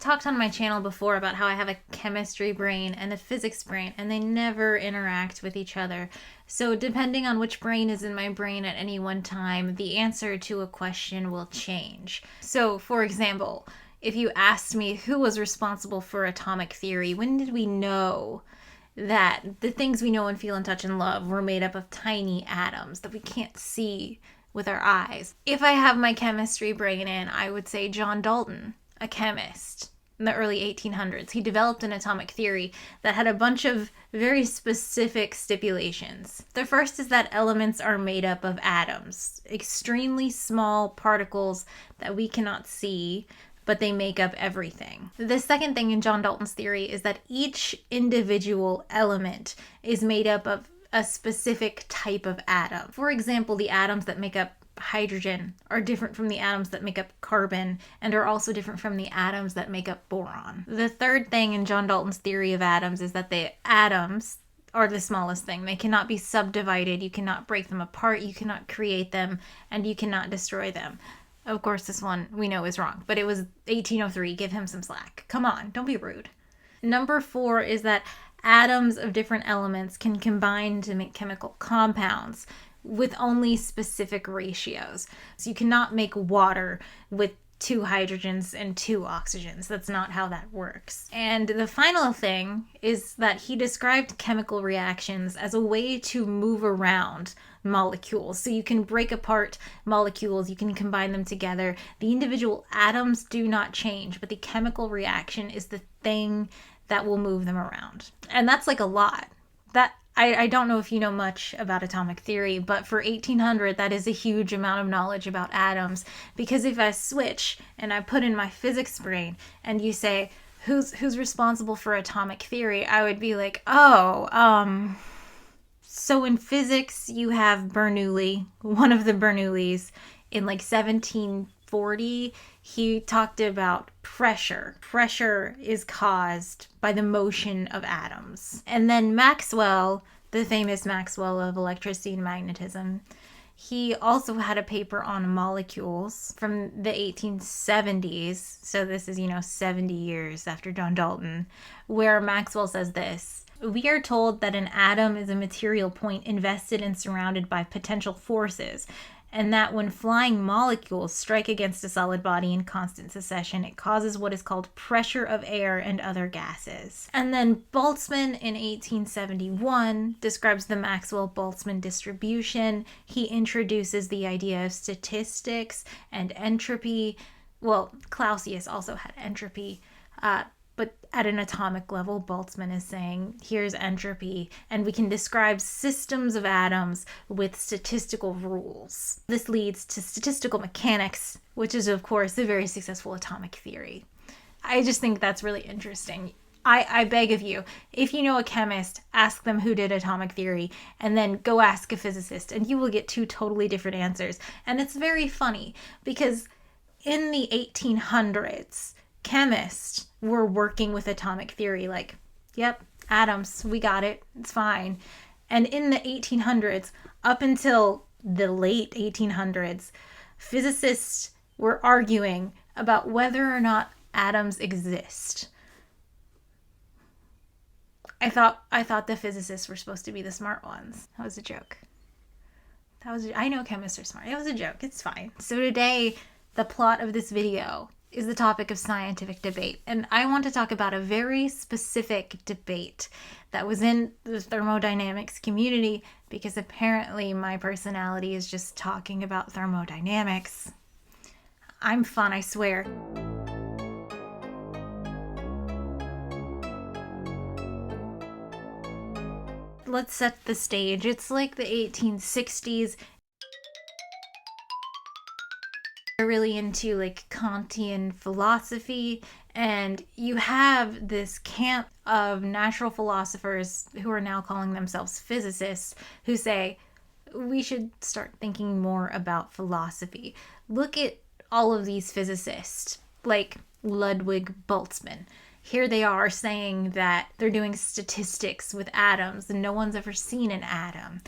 talked on my channel before about how I have a chemistry brain and a physics brain, and they never interact with each other. So depending on which brain is in my brain at any one time, the answer to a question will change. So, for example, if you asked me who was responsible for atomic theory, when did we know that the things we know and feel and touch and love were made up of tiny atoms that we can't see with our eyes? If I have my chemistry brain in, I would say John Dalton, a chemist in the early 1800s. He developed an atomic theory that had a bunch of very specific stipulations. The first is that elements are made up of atoms, extremely small particles that we cannot see, but they make up everything. The second thing in John Dalton's theory is that each individual element is made up of a specific type of atom. For example, the atoms that make up hydrogen are different from the atoms that make up carbon and are also different from the atoms that make up boron. The third thing in John Dalton's theory of atoms is that the atoms are the smallest thing. They cannot be subdivided, you cannot break them apart, you cannot create them, and you cannot destroy them. Of course, this one we know is wrong, but it was 1803. Give him some slack. Come on, don't be rude. Number 4 is that atoms of different elements can combine to make chemical compounds with only specific ratios. So you cannot make water with 2 hydrogens and 2 oxygens. That's not how that works. And the final thing is that he described chemical reactions as a way to move around molecules. So you can break apart molecules, you can combine them together. The individual atoms do not change, but the chemical reaction is the thing that will move them around. And that's like a lot. I don't know if you know much about atomic theory, but for 1800, that is a huge amount of knowledge about atoms. Because if I switch and I put in my physics brain and you say, who's responsible for atomic theory? I would be like, so in physics, you have Bernoulli, one of the Bernoullis, in like 1740, he talked about pressure. Pressure is caused by the motion of atoms. And then Maxwell, the famous Maxwell of electricity and magnetism, he also had a paper on molecules from the 1870s. So this is, 70 years after John Dalton, where Maxwell says this: "We are told that an atom is a material point invested and surrounded by potential forces, and that when flying molecules strike against a solid body in constant succession, it causes what is called pressure of air and other gases." And then Boltzmann in 1871 describes the Maxwell-Boltzmann distribution. He introduces the idea of statistics and entropy. Well, Clausius also had entropy, but at an atomic level, Boltzmann is saying, here's entropy, and we can describe systems of atoms with statistical rules. This leads to statistical mechanics, which is, of course, a very successful atomic theory. I just think that's really interesting. I beg of you, if you know a chemist, ask them who did atomic theory, and then go ask a physicist, and you will get 2 totally different answers. And it's very funny, because in the 1800s, chemists were working with atomic theory, like, yep, atoms, we got it, it's fine. And in the 1800s, up until the late 1800s, physicists were arguing about whether or not atoms exist. I thought the physicists were supposed to be the smart ones. That was a joke. I know chemists are smart. It was a joke. It's fine. So today, the plot of this video is the topic of scientific debate. And I want to talk about a very specific debate that was in the thermodynamics community, because apparently my personality is just talking about thermodynamics. I'm fun, I swear. Let's set the stage. It's like the 1860s. They're really into like Kantian philosophy, and you have this camp of natural philosophers who are now calling themselves physicists, who say we should start thinking more about philosophy. Look at all of these physicists, like Ludwig Boltzmann. Here they are saying that they're doing statistics with atoms, and no one's ever seen an atom.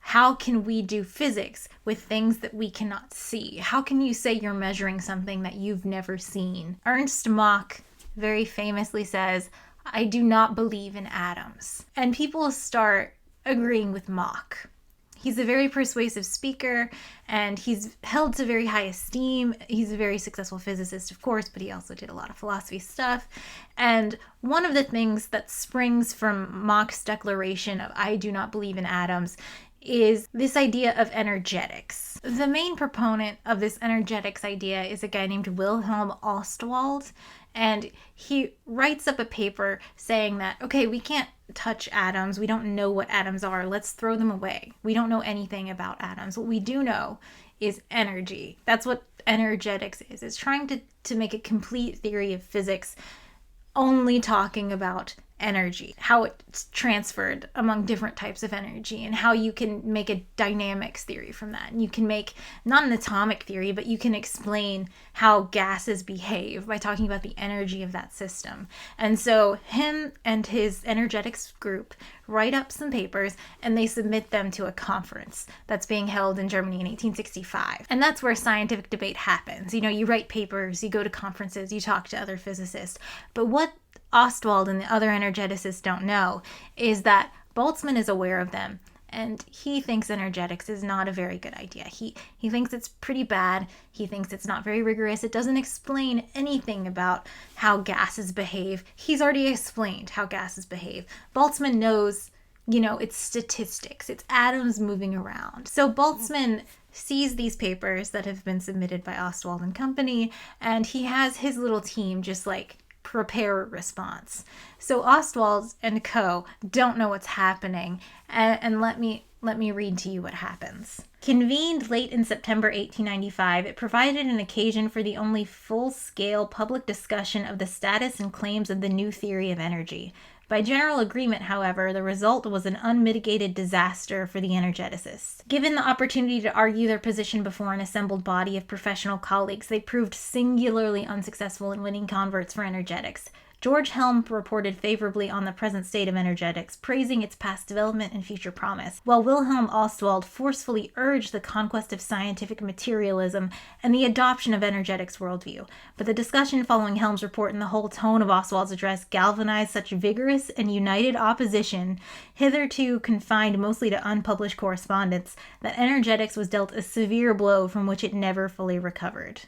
How can we do physics with things that we cannot see? How can you say you're measuring something that you've never seen? Ernst Mach very famously says, "I do not believe in atoms." And people start agreeing with Mach. He's a very persuasive speaker, and he's held to very high esteem. He's a very successful physicist, of course, but he also did a lot of philosophy stuff. And one of the things that springs from Mach's declaration of "I do not believe in atoms" is this idea of energetics. The main proponent of this energetics idea is a guy named Wilhelm Ostwald, and he writes up a paper saying that, okay, we can't touch atoms. We don't know what atoms are. Let's throw them away. We don't know anything about atoms. What we do know is energy. That's what energetics is. It's trying to make a complete theory of physics, only talking about energy, how it's transferred among different types of energy, and how you can make a dynamics theory from that. And you can make not an atomic theory, but you can explain how gases behave by talking about the energy of that system. And so him and his energetics group write up some papers, and they submit them to a conference that's being held in Germany in 1865. And that's where scientific debate happens. You know, you write papers, you go to conferences, you talk to other physicists. But what Ostwald and the other energeticists don't know is that Boltzmann is aware of them, and he thinks energetics is not a very good idea. He thinks it's pretty bad. He thinks it's not very rigorous. It doesn't explain anything about how gases behave. He's already explained how gases behave. Boltzmann knows, you know, it's statistics. It's atoms moving around. So Boltzmann sees these papers that have been submitted by Ostwald and company, and he has his little team just like prepare a response. So Ostwald and co. don't know what's happening, and let me read to you what happens. Convened late in September 1895, it provided an occasion for the only full-scale public discussion of the status and claims of the new theory of energy. By general agreement, however, the result was an unmitigated disaster for the energeticists. Given the opportunity to argue their position before an assembled body of professional colleagues, they proved singularly unsuccessful in winning converts for energetics. George Helm reported favorably on the present state of energetics, praising its past development and future promise, while Wilhelm Ostwald forcefully urged the conquest of scientific materialism and the adoption of energetics worldview. But the discussion following Helm's report and the whole tone of Ostwald's address galvanized such vigorous and united opposition, hitherto confined mostly to unpublished correspondence, that energetics was dealt a severe blow from which it never fully recovered.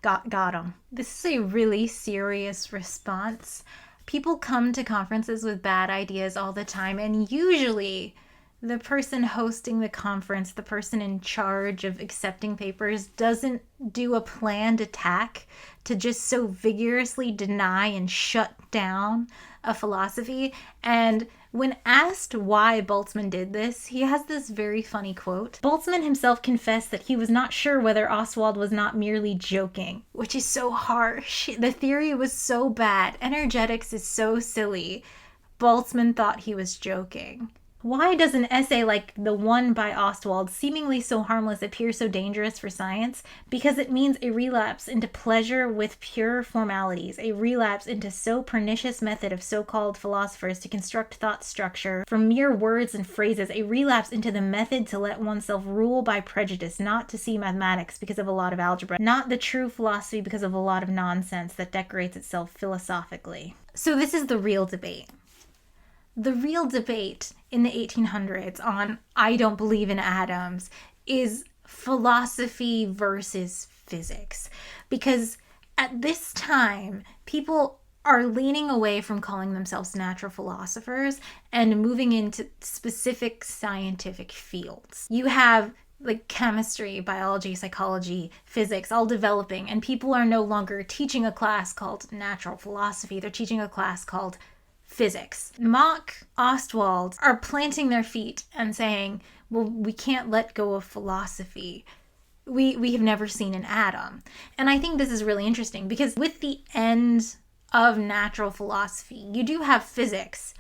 Got him. This is a really serious response. People come to conferences with bad ideas all the time, and usually the person hosting the conference, the person in charge of accepting papers, doesn't do a planned attack to just so vigorously deny and shut down a philosophy. And when asked why Boltzmann did this, he has this very funny quote. Boltzmann himself confessed that he was not sure whether Ostwald was not merely joking, which is so harsh. The theory was so bad. Energetics is so silly. Boltzmann thought he was joking. Why does an essay like the one by Ostwald, seemingly so harmless, appear so dangerous for science? Because it means a relapse into pleasure with pure formalities, a relapse into so pernicious method of so-called philosophers to construct thought structure from mere words and phrases, a relapse into the method to let oneself rule by prejudice, not to see mathematics because of a lot of algebra, not the true philosophy because of a lot of nonsense that decorates itself philosophically. So this is the real debate. The real debate in the 1800s on "I don't believe in atoms" is philosophy versus physics. Because at this time, people are leaning away from calling themselves natural philosophers and moving into specific scientific fields. You have like chemistry, biology, psychology, physics, all developing, and people are no longer teaching a class called natural philosophy. They're teaching a class called physics. Mach, Ostwald are planting their feet and saying, well, we can't let go of philosophy. We have never seen an atom. And I think this is really interesting because with the end of natural philosophy, you do have physics,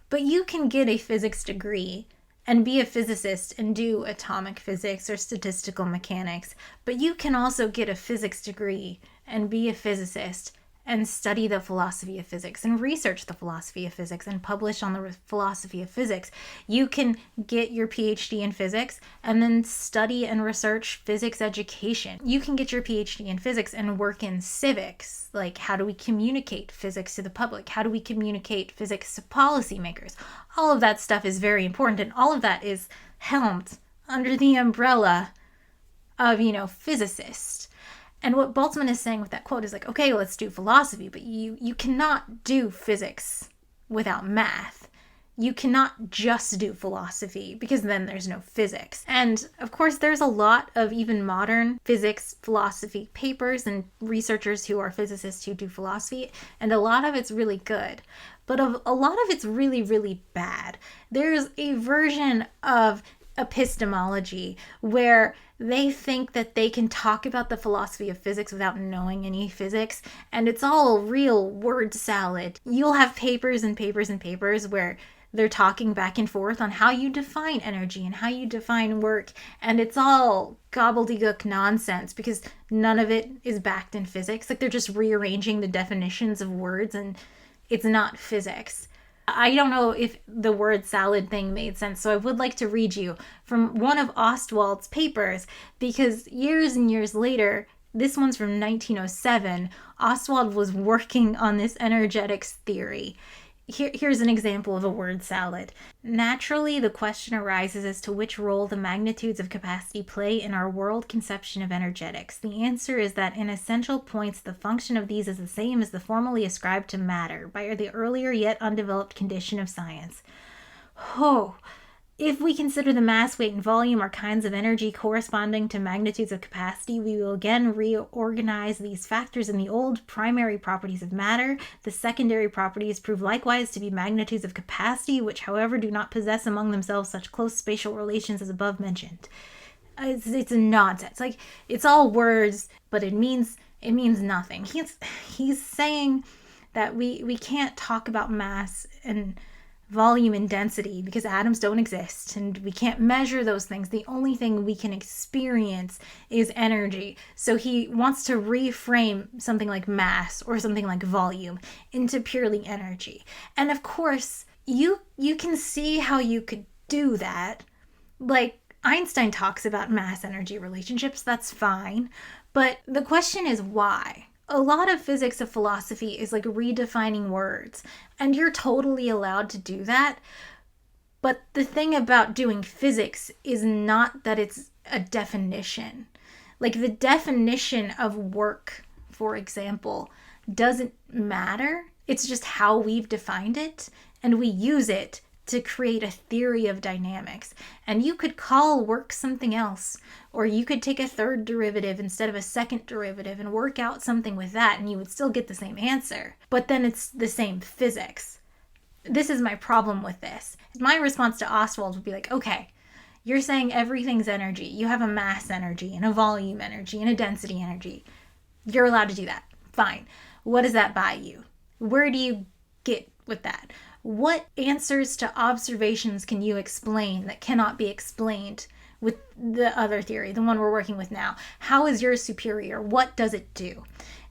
but you can get a physics degree and be a physicist and do atomic physics or statistical mechanics. But you can also get a physics degree and be a physicist and study the philosophy of physics and research the philosophy of physics and publish on the philosophy of physics. You can get your PhD in physics and then study and research physics education. You can get your PhD in physics and work in civics. Like, how do we communicate physics to the public? How do we communicate physics to policymakers? All of that stuff is very important, and all of that is helmed under the umbrella of, physicists. And what Boltzmann is saying with that quote is like, okay, let's do philosophy, but you cannot do physics without math. You cannot just do philosophy, because then there's no physics. And of course, there's a lot of even modern physics philosophy papers and researchers who are physicists who do philosophy, and a lot of it's really good. But a lot of it's really, really bad. There's a version of epistemology where they think that they can talk about the philosophy of physics without knowing any physics, and it's all real word salad. You'll have papers and papers and papers where they're talking back and forth on how you define energy and how you define work, and it's all gobbledygook nonsense because none of it is backed in physics. Like, they're just rearranging the definitions of words, and it's not physics. I don't know if the word salad thing made sense, so I would like to read you from one of Ostwald's papers, because years and years later, this one's from 1907, Ostwald was working on this energetics theory. Here's an example of a word salad. Naturally, the question arises as to which role the magnitudes of capacity play in our world conception of energetics. The answer is that in essential points, the function of these is the same as the formally ascribed to matter by the earlier yet undeveloped condition of science. If we consider the mass, weight, and volume are kinds of energy corresponding to magnitudes of capacity, we will again reorganize these factors in the old primary properties of matter. The secondary properties prove likewise to be magnitudes of capacity, which, however, do not possess among themselves such close spatial relations as above mentioned. It's nonsense. Like, it's all words, but it means nothing. He's saying that we can't talk about mass and volume and density because atoms don't exist and we can't measure those things. The only thing we can experience is energy. So he wants to reframe something like mass or something like volume into purely energy. And of course, you can see how you could do that. Like, Einstein talks about mass-energy relationships, that's fine. But the question is why? A lot of physics of philosophy is like redefining words, and you're totally allowed to do that. But the thing about doing physics is not that it's a definition. Like, the definition of work, for example, doesn't matter. It's just how we've defined it, and we use it to create a theory of dynamics. And you could call work something else, or you could take a third derivative instead of a second derivative and work out something with that, and you would still get the same answer. But then it's the same physics. This is my problem with this. My response to Ostwald would be like, okay, you're saying everything's energy. You have a mass energy and a volume energy and a density energy. You're allowed to do that. Fine. What does that buy you? Where do you get with that? What answers to observations can you explain that cannot be explained with the other theory, the one we're working with now? How is yours superior? What does it do?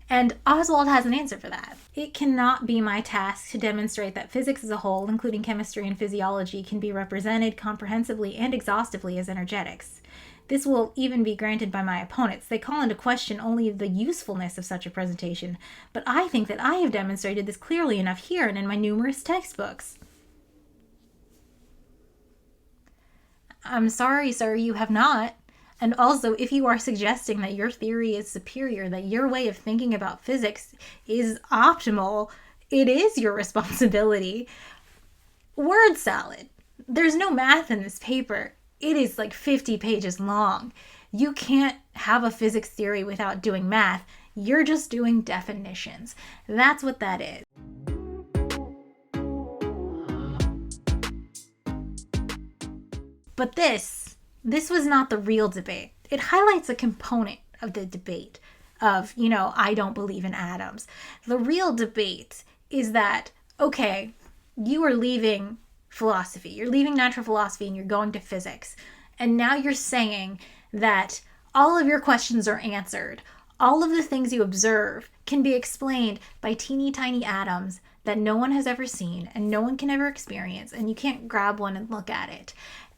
And Ostwald has an answer for that. It cannot be my task to demonstrate that physics as a whole, including chemistry and physiology, can be represented comprehensively and exhaustively as energetics. This will even be granted by my opponents. They call into question only the usefulness of such a presentation, but I think that I have demonstrated this clearly enough here and in my numerous textbooks. I'm sorry, sir, you have not. And also, if you are suggesting that your theory is superior, that your way of thinking about physics is optimal, it is your responsibility. Word salad. There's no math in this paper. It is like 50 pages long. You can't have a physics theory without doing math. You're just doing definitions. That's what that is. But this was not the real debate. It highlights a component of the debate of, I don't believe in atoms. The real debate is that, okay, you are leaving philosophy. You're leaving natural philosophy and you're going to physics. And now you're saying that all of your questions are answered. All of the things you observe can be explained by teeny tiny atoms that no one has ever seen and no one can ever experience, and you can't grab one and look at it.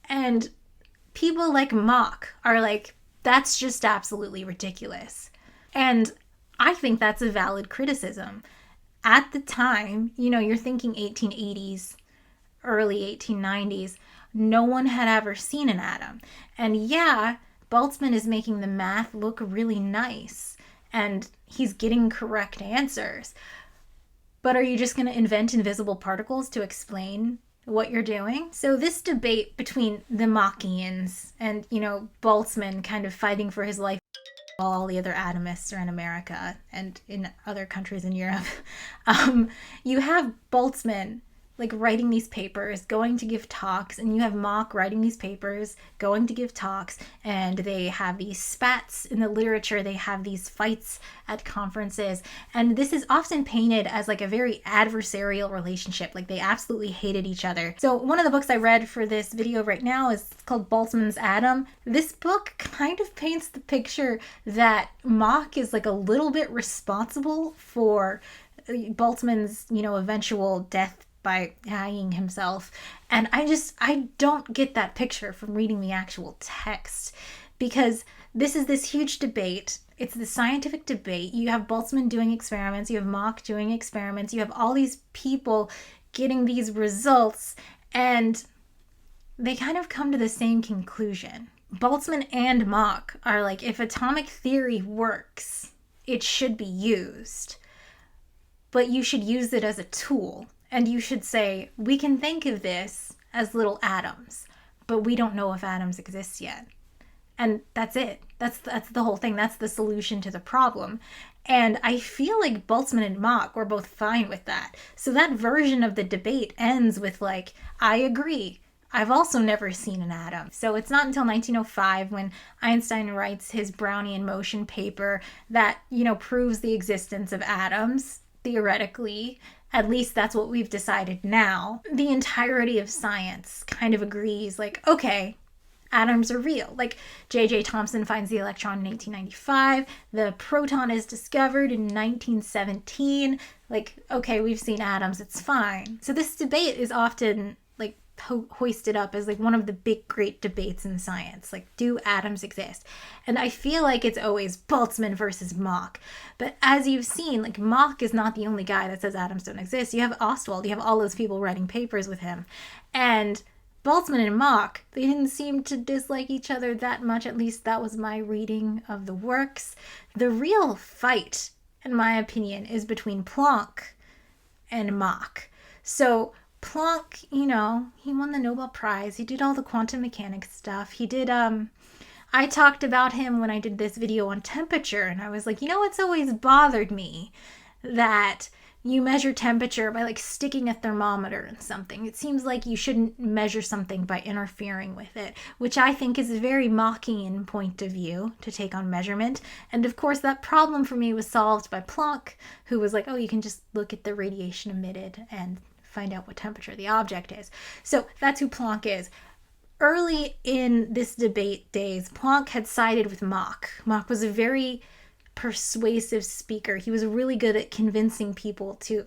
And people like Mach are like, that's just absolutely ridiculous. And I think that's a valid criticism. At the time, you're thinking 1880s, early 1890s, no one had ever seen an atom. And yeah, Boltzmann is making the math look really nice, and he's getting correct answers. But are you just going to invent invisible particles to explain what you're doing? So this debate between the Machians and, Boltzmann kind of fighting for his life while all the other atomists are in America and in other countries in Europe, you have Boltzmann like writing these papers, going to give talks, and you have Mach writing these papers, going to give talks, and they have these spats in the literature, they have these fights at conferences, and this is often painted as like a very adversarial relationship, like they absolutely hated each other. So one of the books I read for this video right now is called Boltzmann's Atom. This book kind of paints the picture that Mach is like a little bit responsible for Boltzmann's, eventual death by hanging himself. And I don't get that picture from reading the actual text, because this is this huge debate. It's the scientific debate. You have Boltzmann doing experiments, you have Mach doing experiments, you have all these people getting these results, and they kind of come to the same conclusion. Boltzmann and Mach are like, if atomic theory works, it should be used, but you should use it as a tool. And you should say, we can think of this as little atoms, but we don't know if atoms exist yet. And that's it. That's the whole thing. That's the solution to the problem. And I feel like Boltzmann and Mach were both fine with that. So that version of the debate ends with like, I agree. I've also never seen an atom. So it's not until 1905 when Einstein writes his Brownian motion paper that, proves the existence of atoms, theoretically. At least that's what we've decided now. The entirety of science kind of agrees, like, okay, atoms are real. Like, J.J. Thomson finds the electron in 1895. The proton is discovered in 1917. Like, okay, we've seen atoms, it's fine. So this debate is often, like, hoisted up as, like, one of the big, great debates in science. Like, do atoms exist? And I feel like it's always Boltzmann versus Mach. But as you've seen, like, Mach is not the only guy that says atoms don't exist. You have Ostwald, you have all those people writing papers with him. And Boltzmann and Mach, they didn't seem to dislike each other that much. At least that was my reading of the works. The real fight, in my opinion, is between Planck and Mach. So Planck, he won the Nobel Prize. He did all the quantum mechanics stuff. He did, I talked about him when I did this video on temperature, and I was like, it's always bothered me that you measure temperature by like sticking a thermometer in something. It seems like you shouldn't measure something by interfering with it, which I think is a very Machian point of view to take on measurement. And of course, that problem for me was solved by Planck, who was like, oh, you can just look at the radiation emitted and find out what temperature the object is. So that's who Planck is. Early in this debate days, Planck had sided with Mach. Mach was a very persuasive speaker. He was really good at convincing people to,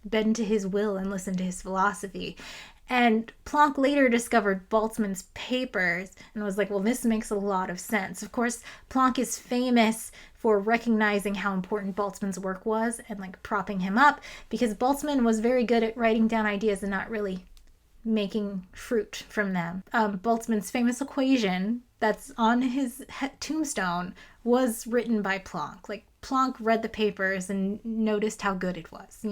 bend to his will and listen to his philosophy. And Planck later discovered Boltzmann's papers and was like, well, this makes a lot of sense. Of course, Planck is famous for recognizing how important Boltzmann's work was and like propping him up, because Boltzmann was very good at writing down ideas and not really making fruit from them. Boltzmann's famous equation that's on his tombstone was written by Planck. Like, Planck read the papers and noticed how good it was,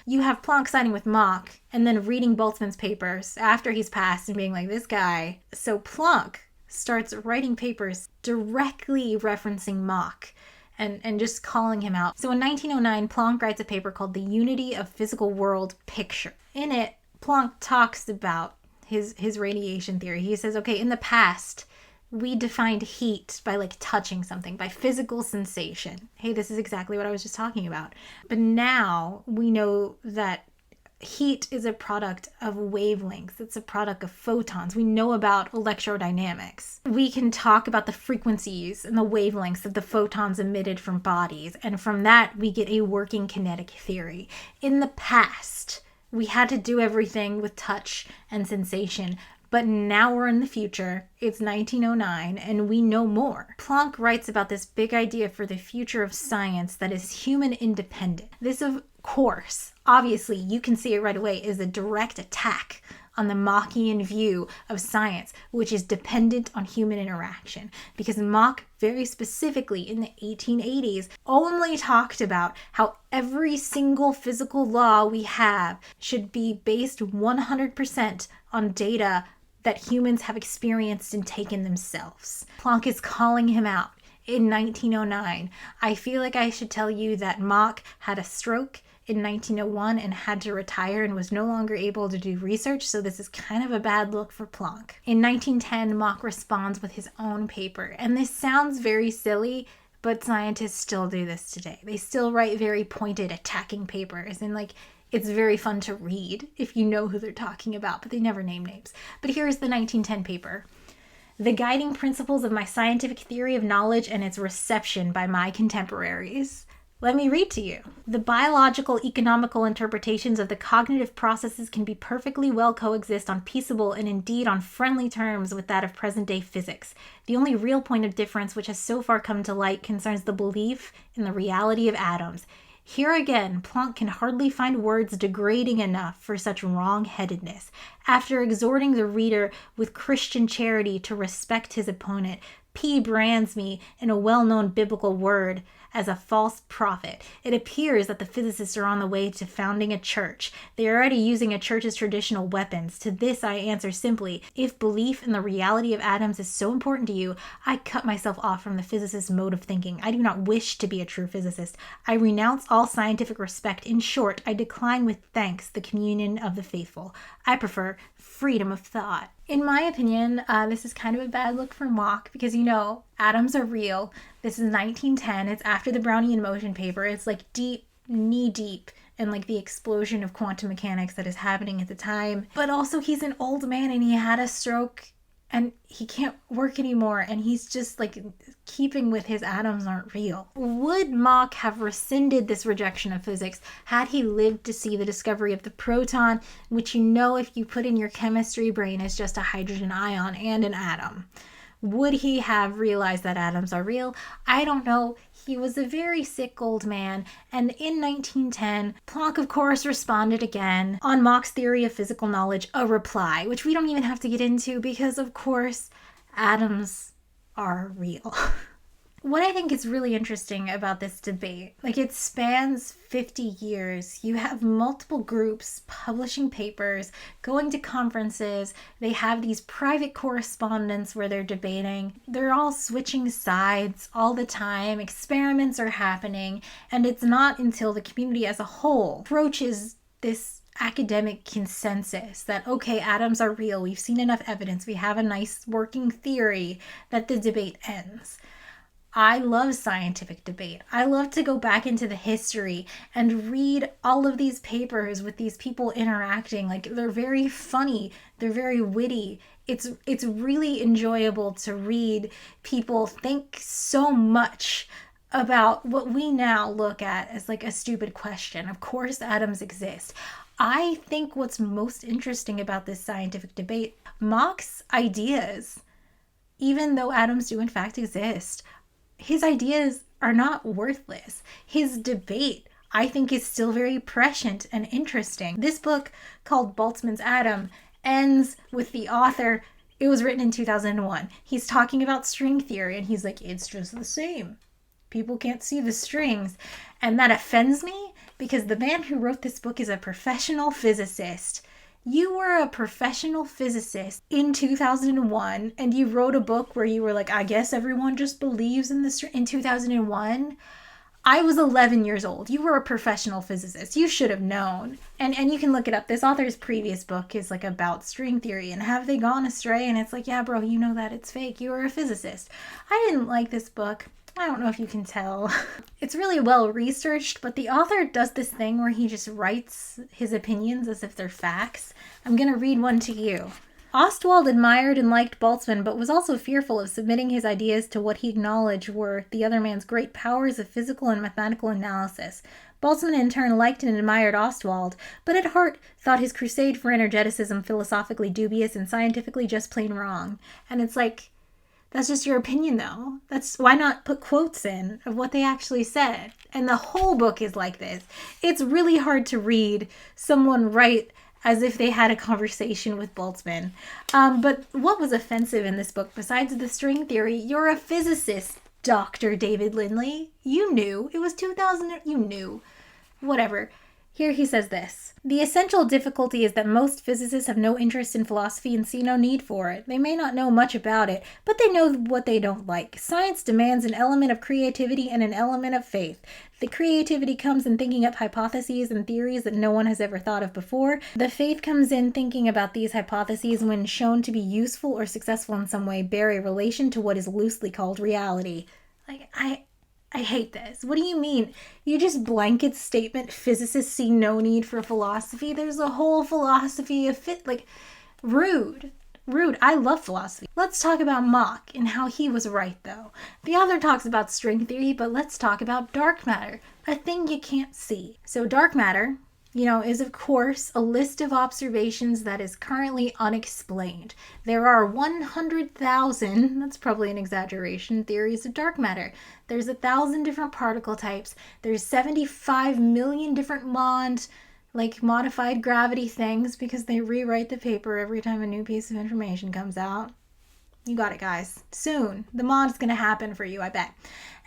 You have Planck siding with Mach and then reading Boltzmann's papers after he's passed and being like, this guy. So Planck starts writing papers directly referencing Mach and just calling him out. So in 1909, Planck writes a paper called The Unity of Physical World Picture. In it, Planck talks about his radiation theory. He says, okay, in the past, we defined heat by like touching something, by physical sensation. Hey, this is exactly what I was just talking about. But now we know that heat is a product of wavelengths. It's a product of photons. We know about electrodynamics. We can talk about the frequencies and the wavelengths of the photons emitted from bodies. And from that, we get a working kinetic theory. In the past, we had to do everything with touch and sensation. But now we're in the future, it's 1909, and we know more. Planck writes about this big idea for the future of science that is human independent. This, of course, obviously, you can see it right away, is a direct attack on the Machian view of science, which is dependent on human interaction. Because Mach, very specifically in the 1880s, only talked about how every single physical law we have should be based 100% on data that humans have experienced and taken themselves. Planck is calling him out in 1909. I feel like I should tell you that Mach had a stroke in 1901 and had to retire and was no longer able to do research, so this is kind of a bad look for Planck. In 1910, Mach responds with his own paper, and this sounds very silly, but scientists still do this today. They still write very pointed, attacking papers, and it's very fun to read if you know who they're talking about, but they never name names. But here's the 1910 paper. The guiding principles of my scientific theory of knowledge and its reception by my contemporaries. Let me read to you. The biological economical interpretations of the cognitive processes can be perfectly well coexist on peaceable and indeed on friendly terms with that of present-day physics. The only real point of difference which has so far come to light concerns the belief in the reality of atoms. Here again, Planck can hardly find words degrading enough for such wrong-headedness. After exhorting the reader with Christian charity to respect his opponent, P brands me in a well-known biblical word as a false prophet. It appears that the physicists are on the way to founding a church. They are already using a church's traditional weapons. To this I answer simply, if belief in the reality of atoms is so important to you, I cut myself off from the physicist's mode of thinking. I do not wish to be a true physicist. I renounce all scientific respect. In short, I decline with thanks the communion of the faithful. I prefer freedom of thought. In my opinion, this is kind of a bad look for Mach because, atoms are real. This is 1910. It's after the Brownian motion paper. It's deep, knee-deep in the explosion of quantum mechanics that is happening at the time. But also he's an old man and he had a stroke and he can't work anymore and he's just keeping with his atoms aren't real. Would Mach have rescinded this rejection of physics had he lived to see the discovery of the proton, which if you put in your chemistry brain is just a hydrogen ion and an atom? Would he have realized that atoms are real? I don't know. He was a very sick old man, and in 1910, Planck, of course, responded again on Mach's theory of physical knowledge, a reply, which we don't even have to get into because, of course, atoms are real. What I think is really interesting about this debate, it spans 50 years. You have multiple groups publishing papers, going to conferences. They have these private correspondence where they're debating. They're all switching sides all the time. Experiments are happening. And it's not until the community as a whole approaches this academic consensus that, okay, atoms are real. We've seen enough evidence. We have a nice working theory that the debate ends. I love scientific debate. I love to go back into the history and read all of these papers with these people interacting. They're very funny. They're very witty. It's really enjoyable to read people think so much about what we now look at as a stupid question. Of course, atoms exist. I think what's most interesting about this scientific debate, Mach's ideas, even though atoms do in fact exist, his ideas are not worthless. His debate, I think, is still very prescient and interesting. This book, called Boltzmann's Atom, ends with the author, it was written in 2001. He's talking about string theory, and he's like, it's just the same. People can't see the strings. And that offends me, because the man who wrote this book is a professional physicist. You were a professional physicist in 2001 and you wrote a book where you were I guess everyone just believes in this. In 2001, I was 11 years old. You were a professional physicist. You should have known. And you can look it up. This author's previous book is about string theory and have they gone astray? And it's yeah, bro, you know that it's fake. You were a physicist. I didn't like this book. I don't know if you can tell. It's really well researched, but the author does this thing where he just writes his opinions as if they're facts. I'm going to read one to you. Ostwald admired and liked Boltzmann, but was also fearful of submitting his ideas to what he acknowledged were the other man's great powers of physical and mathematical analysis. Boltzmann in turn liked and admired Ostwald, but at heart thought his crusade for energeticism philosophically dubious and scientifically just plain wrong. And it's like, that's just your opinion, though. Why not put quotes in of what they actually said? And the whole book is like this. It's really hard to read someone write as if they had a conversation with Boltzmann. But what was offensive in this book, besides the string theory? You're a physicist, Dr. David Lindley. You knew. It was 2000. You knew. Whatever. Here he says this. The essential difficulty is that most physicists have no interest in philosophy and see no need for it. They may not know much about it, but they know what they don't like. Science demands an element of creativity and an element of faith. The creativity comes in thinking up hypotheses and theories that no one has ever thought of before. The faith comes in thinking about these hypotheses when shown to be useful or successful in some way bear a relation to what is loosely called reality. I hate this. What do you mean? You just blanket statement physicists see no need for philosophy? There's a whole philosophy of rude. Rude. I love philosophy. Let's talk about Mach and how he was right, though. The author talks about string theory, but let's talk about dark matter, a thing you can't see. So dark matter, is of course a list of observations that is currently unexplained. There are 100,000, that's probably an exaggeration, theories of dark matter. There's 1,000 different particle types. There's 75 million different modified gravity things, because they rewrite the paper every time a new piece of information comes out. You got it, guys. Soon. The mod is going to happen for you, I bet.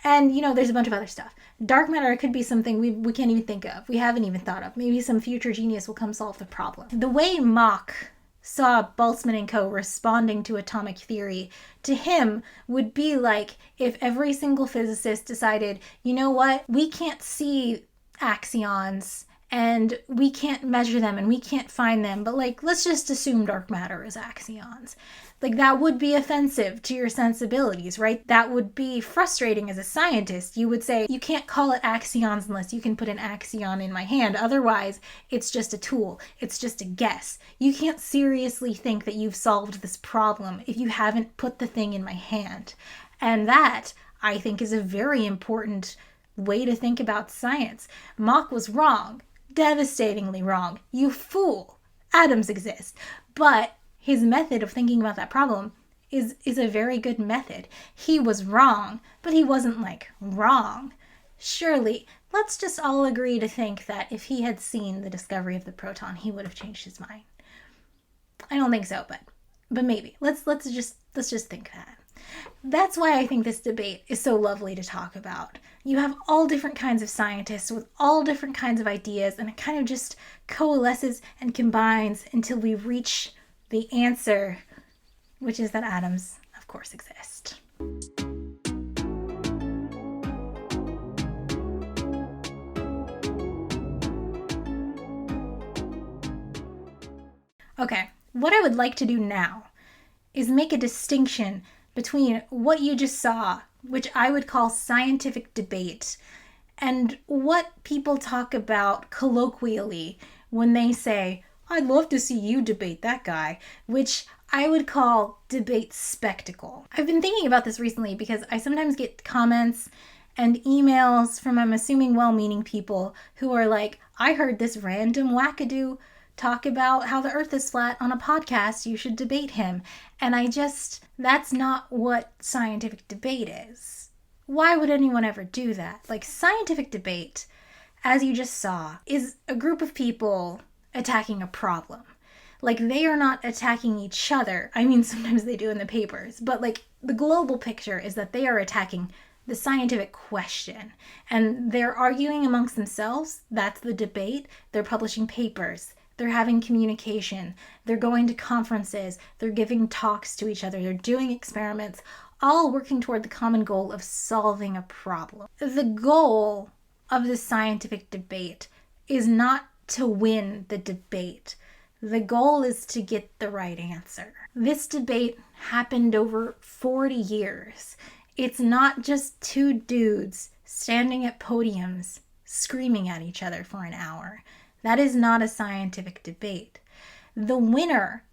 And, there's a bunch of other stuff. Dark matter could be something we can't even think of. We haven't even thought of. Maybe some future genius will come solve the problem. The way Mach saw Boltzmann and co. responding to atomic theory, to him, would be like if every single physicist decided, you know what, we can't see axions, and we can't measure them, and we can't find them, but let's just assume dark matter is axions. That would be offensive to your sensibilities, right? That would be frustrating as a scientist. You would say, you can't call it axions unless you can put an axion in my hand. Otherwise, it's just a tool. It's just a guess. You can't seriously think that you've solved this problem if you haven't put the thing in my hand. And that, I think, is a very important way to think about science. Mach was wrong. Devastatingly wrong. You fool. Atoms exist. But his method of thinking about that problem is a very good method. He was wrong, but he wasn't wrong. Surely, let's just all agree to think that if he had seen the discovery of the proton, he would have changed his mind. I don't think so, but maybe. Let's just think that. That's why I think this debate is so lovely to talk about. You have all different kinds of scientists with all different kinds of ideas, and it kind of just coalesces and combines until we reach the answer, which is that atoms, of course, exist. Okay, what I would like to do now is make a distinction between what you just saw, which I would call scientific debate, and what people talk about colloquially when they say, I'd love to see you debate that guy, which I would call debate spectacle. I've been thinking about this recently because I sometimes get comments and emails from, I'm assuming, well-meaning people who are like, I heard this random wackadoo talk about how the earth is flat on a podcast, you should debate him. And that's not what scientific debate is. Why would anyone ever do that? Scientific debate, as you just saw, is a group of people attacking a problem. They are not attacking each other. I mean, sometimes they do in the papers, but the global picture is that they are attacking the scientific question, and they're arguing amongst themselves. That's the debate. They're publishing papers. They're having communication. They're going to conferences. They're giving talks to each other. They're doing experiments, all working toward the common goal of solving a problem. The goal of the scientific debate is not to win the debate. The goal is to get the right answer. This debate happened over 40 years. It's not just two dudes standing at podiums screaming at each other for an hour. That is not a scientific debate. The winner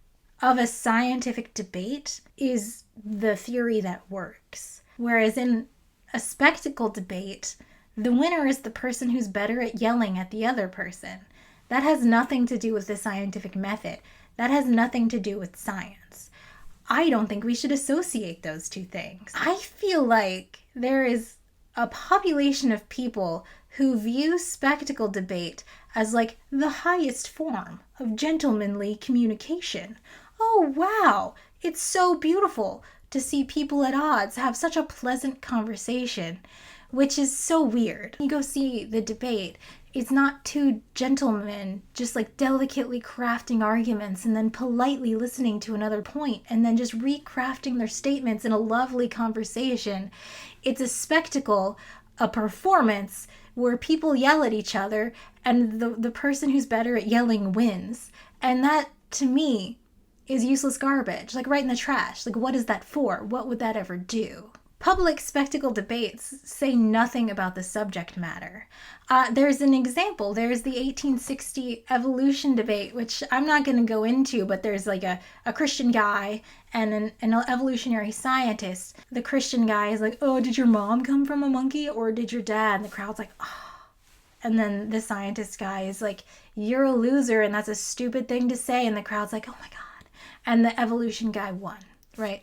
of a scientific debate is the theory that works. Whereas in a spectacle debate, the winner is the person who's better at yelling at the other person. That has nothing to do with the scientific method. That has nothing to do with science. I don't think we should associate those two things. I feel like there is a population of people who view spectacle debate as like the highest form of gentlemanly communication. Oh, wow, it's so beautiful to see people at odds have such a pleasant conversation, which is so weird. You go see the debate, it's not two gentlemen just like delicately crafting arguments and then politely listening to another point and then just recrafting their statements in a lovely conversation. It's a spectacle, a performance where people yell at each other and the person who's better at yelling wins. And that, to me, is useless garbage, like right in the trash. Like, what is that for? What would that ever do? Public spectacle debates say nothing about the subject matter. There's an example. There's the 1860 evolution debate, which I'm not going to go into, but there's like a Christian guy and an evolutionary scientist. The Christian guy is like, oh, did your mom come from a monkey or did your dad? And the crowd's like, oh. And then the scientist guy is like, you're a loser and that's a stupid thing to say. And the crowd's like, oh my God. And the evolution guy won, right?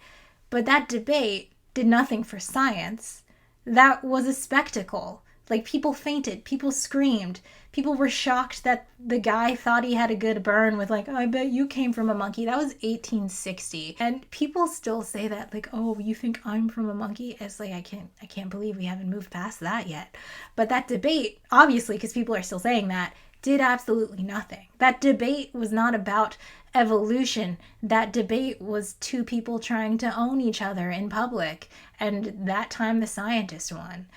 But that debate did nothing for science. That was a spectacle. Like, people fainted, people screamed, people were shocked that the guy thought he had a good burn with like, oh, I bet you came from a monkey. That was 1860. And people still say that, like, oh, you think I'm from a monkey? It's like, I can't believe we haven't moved past that yet. But that debate, obviously, because people are still saying that, did absolutely nothing. That debate was not about evolution. That debate was two people trying to own each other in public, and that time the scientist won.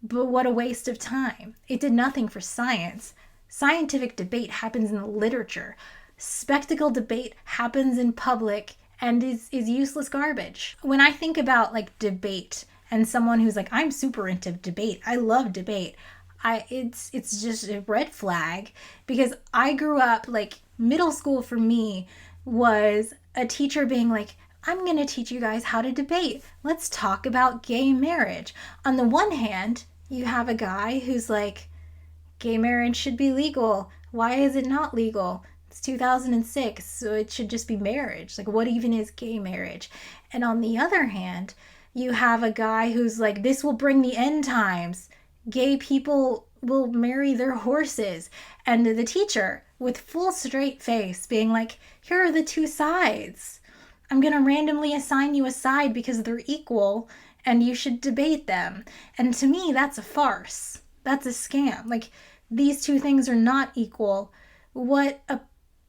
But what a waste of time. It did nothing for science. Scientific debate happens in the literature. Spectacle debate happens in public and is useless garbage. When I think about like debate and someone who's like, I'm super into debate, I love debate, it's just a red flag, because I grew up, like, middle school for me was a teacher being like, I'm going to teach you guys how to debate. Let's talk about gay marriage. On the one hand, you have a guy who's like, gay marriage should be legal. Why is it not legal? It's 2006, so it should just be marriage. Like, what even is gay marriage? And on the other hand, you have a guy who's like, this will bring the end times. Gay people will marry their horses. And the teacher, with full straight face, being like, here are the two sides. I'm going to randomly assign you a side because they're equal and you should debate them. And to me, that's a farce. That's a scam. Like, these two things are not equal. What a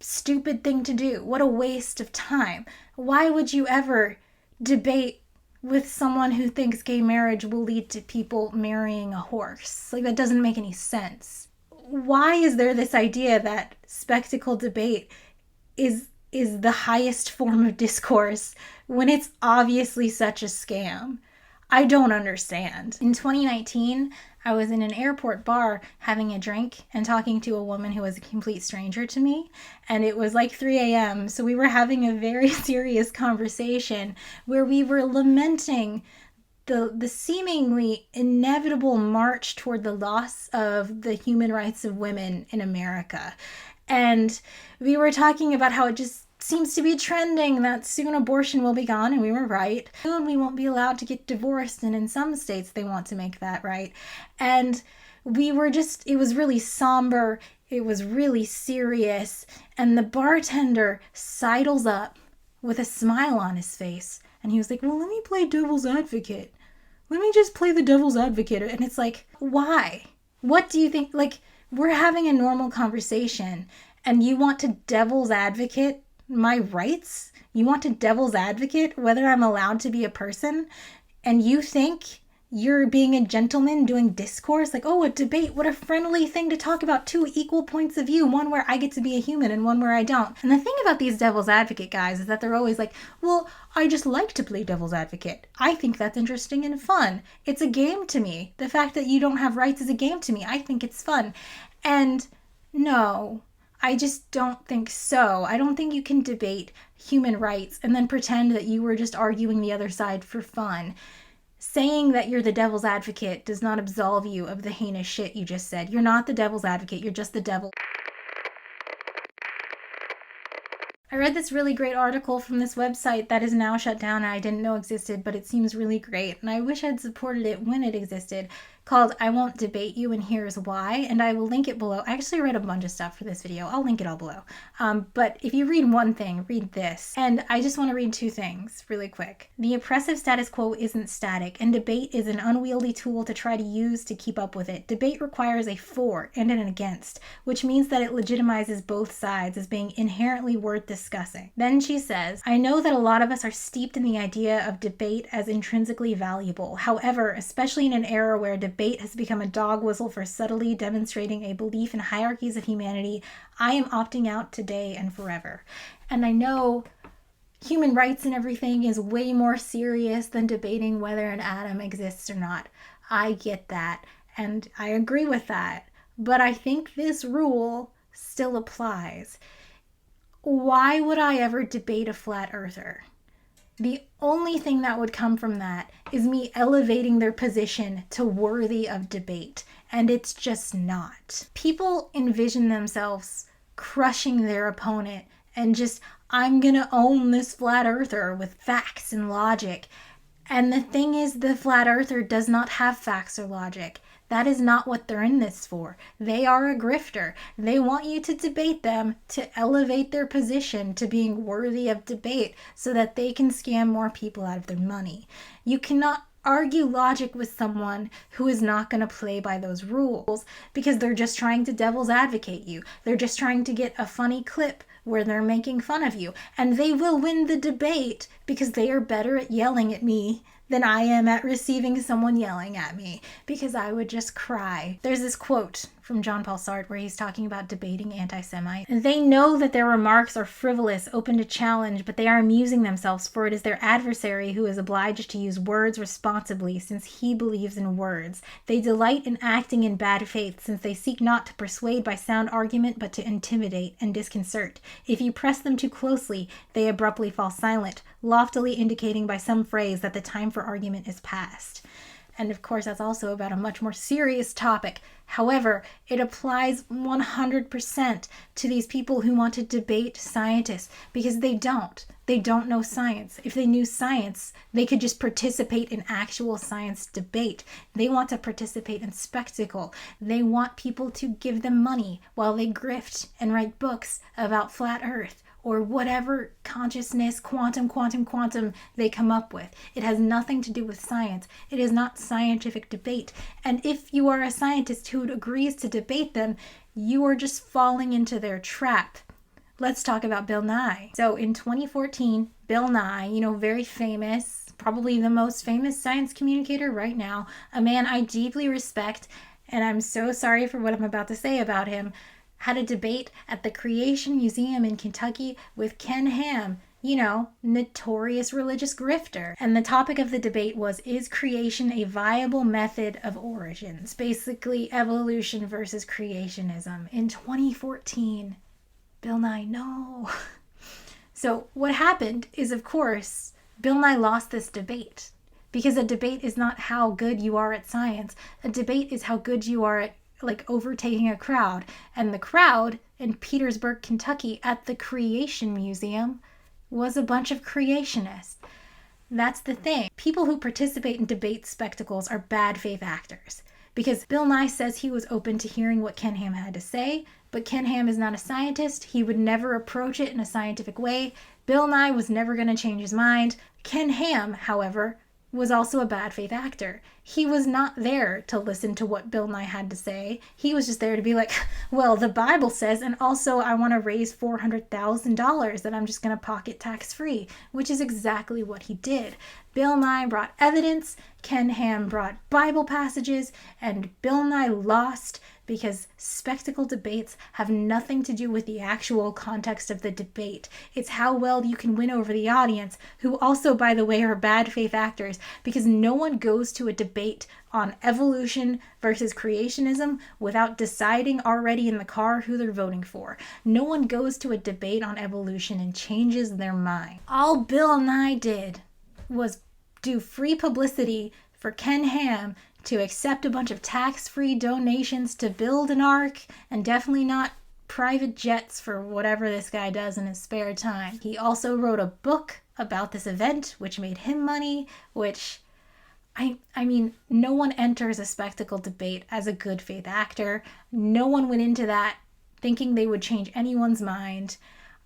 stupid thing to do. What a waste of time. Why would you ever debate with someone who thinks gay marriage will lead to people marrying a horse? Like, that doesn't make any sense. Why is there this idea that spectacle debate is the highest form of discourse when it's obviously such a scam? I don't understand. In 2019, I was in an airport bar having a drink and talking to a woman who was a complete stranger to me. And it was like 3 a.m. So we were having a very serious conversation where we were lamenting the seemingly inevitable march toward the loss of the human rights of women in America. And we were talking about how it just seems to be trending that soon abortion will be gone, and we were right. Soon we won't be allowed to get divorced, and in some states they want to make that right. And we were just, it was really somber, it was really serious, and the bartender sidles up with a smile on his face, and he was like, well, let me play devil's advocate. Let me just play the devil's advocate. And it's like, why? What do you think? Like, we're having a normal conversation, and you want to devil's advocate my rights? You want to devil's advocate whether I'm allowed to be a person? And you think you're being a gentleman doing discourse, like, oh, a debate, what a friendly thing to talk about, two equal points of view, one where I get to be a human and one where I don't. And the thing about these devil's advocate guys is that they're always like, well, I just like to play devil's advocate. I think that's interesting and fun. It's a game to me. The fact that you don't have rights is a game to me. I think it's fun. And no, I just don't think so. I don't think you can debate human rights and then pretend that you were just arguing the other side for fun. Saying that you're the devil's advocate does not absolve you of the heinous shit you just said. You're not the devil's advocate, you're just the devil. I read this really great article from this website that is now shut down and I didn't know existed, but it seems really great, and I wish I'd supported it when it existed, called I Won't Debate You and Here's Why, and I will link it below. I actually read a bunch of stuff for this video. I'll link it all below. But if you read one thing, read this. And I just want to read two things really quick. The oppressive status quo isn't static, and debate is an unwieldy tool to try to use to keep up with it. Debate requires a for and an against, which means that it legitimizes both sides as being inherently worth discussing. Then she says, I know that a lot of us are steeped in the idea of debate as intrinsically valuable. However, especially in an era where debate has become a dog whistle for subtly demonstrating a belief in hierarchies of humanity, I am opting out today and forever. And I know human rights and everything is way more serious than debating whether an atom exists or not. I get that, and I agree with that. But I think this rule still applies. Why would I ever debate a flat earther? The only thing that would come from that is me elevating their position to worthy of debate, and it's just not. People envision themselves crushing their opponent and just, I'm gonna own this flat earther with facts and logic. And the thing is, the flat earther does not have facts or logic. That is not what they're in this for. They are a grifter. They want you to debate them to elevate their position to being worthy of debate so that they can scam more people out of their money. You cannot argue logic with someone who is not going to play by those rules because they're just trying to devil's advocate you. They're just trying to get a funny clip where they're making fun of you. And they will win the debate because they are better at yelling at me than I am at receiving someone yelling at me, because I would just cry. There's this quote from Jean Paul Sartre where he's talking about debating anti-Semites. They know that their remarks are frivolous, open to challenge, but they are amusing themselves, for it is their adversary who is obliged to use words responsibly, since he believes in words. They delight in acting in bad faith, since they seek not to persuade by sound argument, but to intimidate and disconcert. If you press them too closely, they abruptly fall silent, loftily indicating by some phrase that the time for argument is past. And of course, that's also about a much more serious topic. However, it applies 100% to these people who want to debate scientists, because they don't. They don't know science. If they knew science, they could just participate in actual science debate. They want to participate in spectacle. They want people to give them money while they grift and write books about flat Earth, or whatever consciousness, quantum they come up with. It has nothing to do with science. It is not scientific debate. And if you are a scientist who agrees to debate them, you are just falling into their trap. Let's talk about Bill Nye. So in 2014, Bill Nye, very famous, probably the most famous science communicator right now, a man I deeply respect, and I'm so sorry for what I'm about to say about him, had a debate at the Creation Museum in Kentucky with Ken Ham, notorious religious grifter. And the topic of the debate was, is creation a viable method of origins? Basically, evolution versus creationism. In 2014, Bill Nye, no. So what happened is, of course, Bill Nye lost this debate. Because a debate is not how good you are at science. A debate is how good you are at overtaking a crowd. And the crowd in Petersburg, Kentucky at the Creation Museum was a bunch of creationists. That's the thing. People who participate in debate spectacles are bad faith actors. Because Bill Nye says he was open to hearing what Ken Ham had to say, but Ken Ham is not a scientist. He would never approach it in a scientific way. Bill Nye was never going to change his mind. Ken Ham, however, was also a bad faith actor. He was not there to listen to what Bill Nye had to say. He was just there to be like, well, the Bible says, and also I want to raise $400,000 that I'm just going to pocket tax-free, which is exactly what he did. Bill Nye brought evidence, Ken Ham brought Bible passages, and Bill Nye lost because spectacle debates have nothing to do with the actual context of the debate. It's how well you can win over the audience, who also, by the way, are bad faith actors, because no one goes to a debate on evolution versus creationism without deciding already in the car who they're voting for. No one goes to a debate on evolution and changes their mind. All Bill Nye did was do free publicity for Ken Ham to accept a bunch of tax-free donations to build an ark, and definitely not private jets for whatever this guy does in his spare time. He also wrote a book about this event, which made him money, which, I mean, no one enters a spectacle debate as a good faith actor. No one went into that thinking they would change anyone's mind.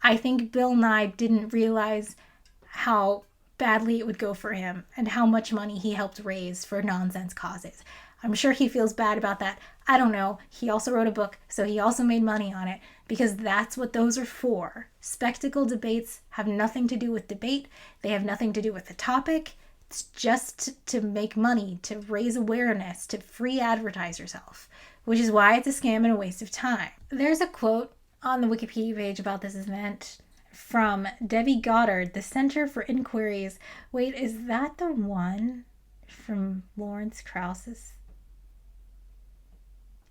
I think Bill Nye didn't realize how badly it would go for him and how much money he helped raise for nonsense causes. I'm sure he feels bad about that. I don't know. He also wrote a book, so he also made money on it, because that's what those are for. Spectacle debates have nothing to do with debate. They have nothing to do with the topic. It's just to make money, to raise awareness, to free advertise yourself, which is why it's a scam and a waste of time. There's a quote on the Wikipedia page about this event from Debbie Goddard, the Center for Inquiries. Wait, is that the one from Lawrence Krauss's?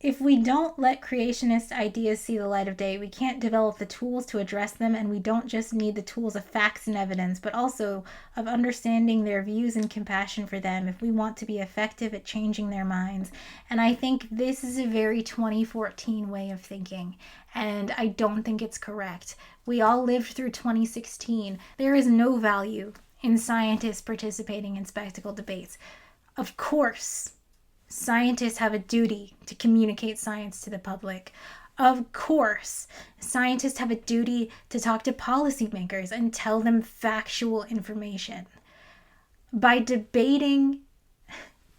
If we don't let creationist ideas see the light of day, we can't develop the tools to address them, and we don't just need the tools of facts and evidence, but also of understanding their views and compassion for them if we want to be effective at changing their minds. And I think this is a very 2014 way of thinking, and I don't think it's correct. We all lived through 2016. There is no value in scientists participating in spectacle debates. Of course, scientists have a duty to communicate science to the public. Of course, scientists have a duty to talk to policymakers and tell them factual information. By debating,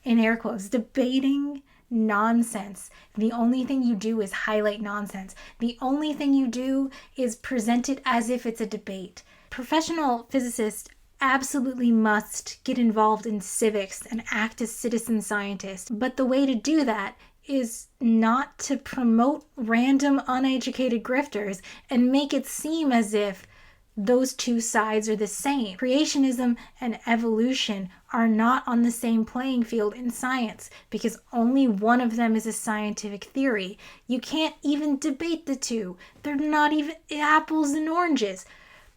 in air quotes, debating nonsense, the only thing you do is highlight nonsense. The only thing you do is present it as if it's a debate. Professional physicists absolutely must get involved in civics and act as citizen scientists. But the way to do that is not to promote random uneducated grifters and make it seem as if those two sides are the same. Creationism and evolution are not on the same playing field in science, because only one of them is a scientific theory. You can't even debate the two. They're not even apples and oranges.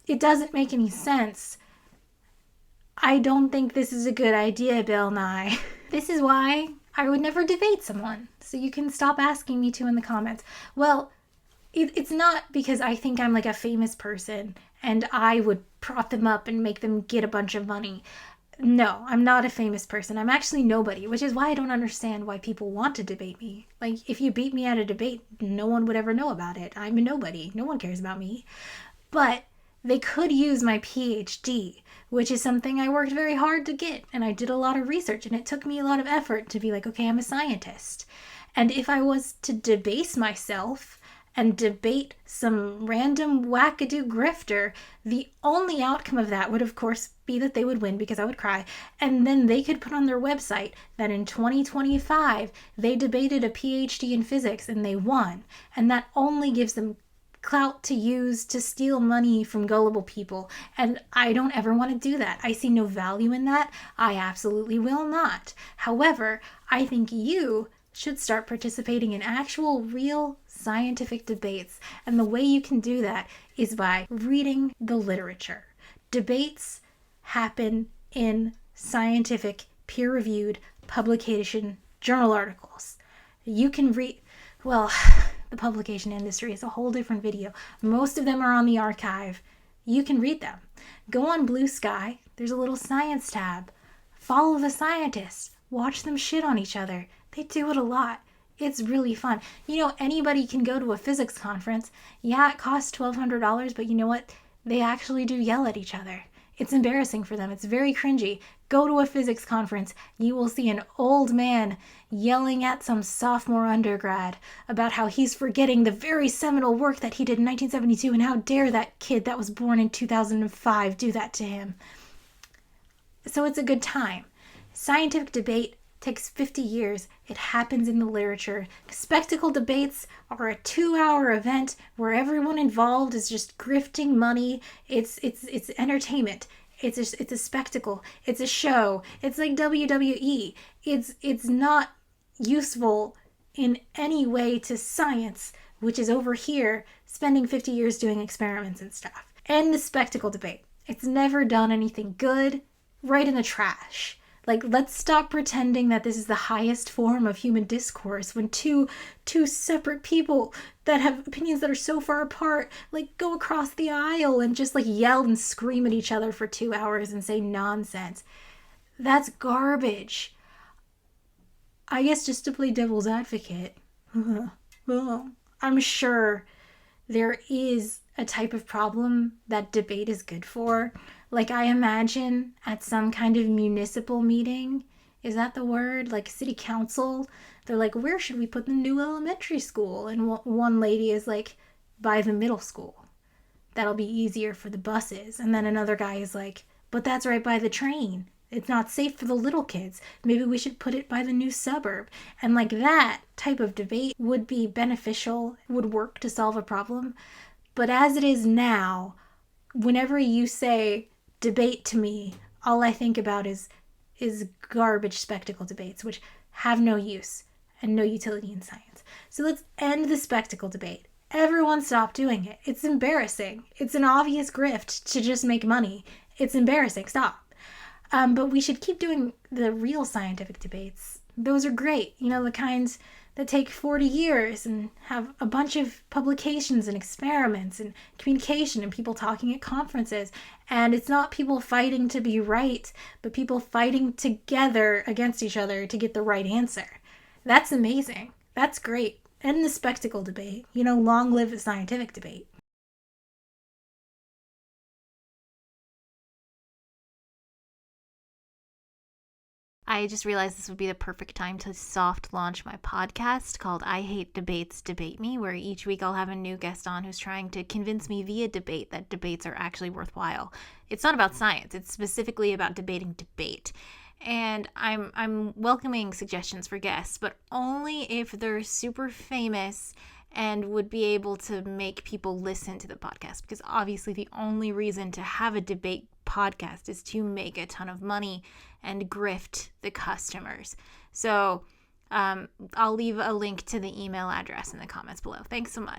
It doesn't make any sense. I don't think this is a good idea, Bill Nye. This is why I would never debate someone. So you can stop asking me to in the comments. Well, it's not because I think I'm like a famous person and I would prop them up and make them get a bunch of money. No, I'm not a famous person. I'm actually nobody, which is why I don't understand why people want to debate me. Like, if you beat me at a debate, no one would ever know about it. I'm a nobody. No one cares about me. But they could use my PhD, which is something I worked very hard to get. And I did a lot of research, and it took me a lot of effort to be like, okay, I'm a scientist. And if I was to debase myself and debate some random wackadoo grifter, the only outcome of that would, of course, be that they would win because I would cry. And then they could put on their website that in 2025, they debated a PhD in physics and they won. And that only gives them clout to use to steal money from gullible people. And I don't ever want to do that. I see no value in that. I absolutely will not. However, I think you should start participating in actual, real scientific debates. And the way you can do that is by reading the literature. Debates happen in scientific, peer-reviewed publication journal articles. You can read, well, the publication industry is a whole different video. Most of them are on the archive. You can read them. Go on Blue Sky. There's a little science tab. Follow the scientists. Watch them shit on each other. They do it a lot. It's really fun. You know, anybody can go to a physics conference. Yeah, it costs $1,200, but you know what? They actually do yell at each other. It's embarrassing for them. It's very cringy. Go to a physics conference. You will see an old man yelling at some sophomore undergrad about how he's forgetting the very seminal work that he did in 1972 and how dare that kid that was born in 2005 do that to him. So it's a good time. Scientific debate takes 50 years. It happens in the literature. Spectacle debates are a 2-hour event where everyone involved is just grifting money. It's entertainment. It's a spectacle. It's a show. It's like WWE. It's not useful in any way to science, which is over here spending 50 years doing experiments and stuff. And the spectacle debate. It's never done anything good. Right in the trash. Like, let's stop pretending that this is the highest form of human discourse when two separate people that have opinions that are so far apart, like, go across the aisle and just, like, yell and scream at each other for 2 hours and say nonsense. That's garbage. I guess just to play devil's advocate, I'm sure there is a type of problem that debate is good for. Like, I imagine at some kind of municipal meeting, is that the word? Like city council, they're like, where should we put the new elementary school? And one lady is like, by the middle school. That'll be easier for the buses. And then another guy is like, but that's right by the train. It's not safe for the little kids. Maybe we should put it by the new suburb. And like that type of debate would be beneficial, would work to solve a problem. But as it is now, whenever you say debate to me, all I think about is garbage spectacle debates, which have no use and no utility in science. So let's end the spectacle debate. Everyone stop doing it. It's embarrassing. It's an obvious grift to just make money. It's embarrassing. Stop. But we should keep doing the real scientific debates. Those are great. You know, the kinds that take 40 years and have a bunch of publications and experiments and communication and people talking at conferences. And it's not people fighting to be right, but people fighting together against each other to get the right answer. That's amazing. That's great. And the spectacle debate. You know, long live the scientific debate. I just realized this would be the perfect time to soft launch my podcast called I Hate Debates, Debate Me, where each week I'll have a new guest on who's trying to convince me via debate that debates are actually worthwhile. It's not about science. It's specifically about debating debate. And I'm welcoming suggestions for guests, but only if they're super famous and would be able to make people listen to the podcast. Because obviously the only reason to have a debate podcast is to make a ton of money and grift the customers. So I'll leave a link to the email address in the comments below. Thanks so much.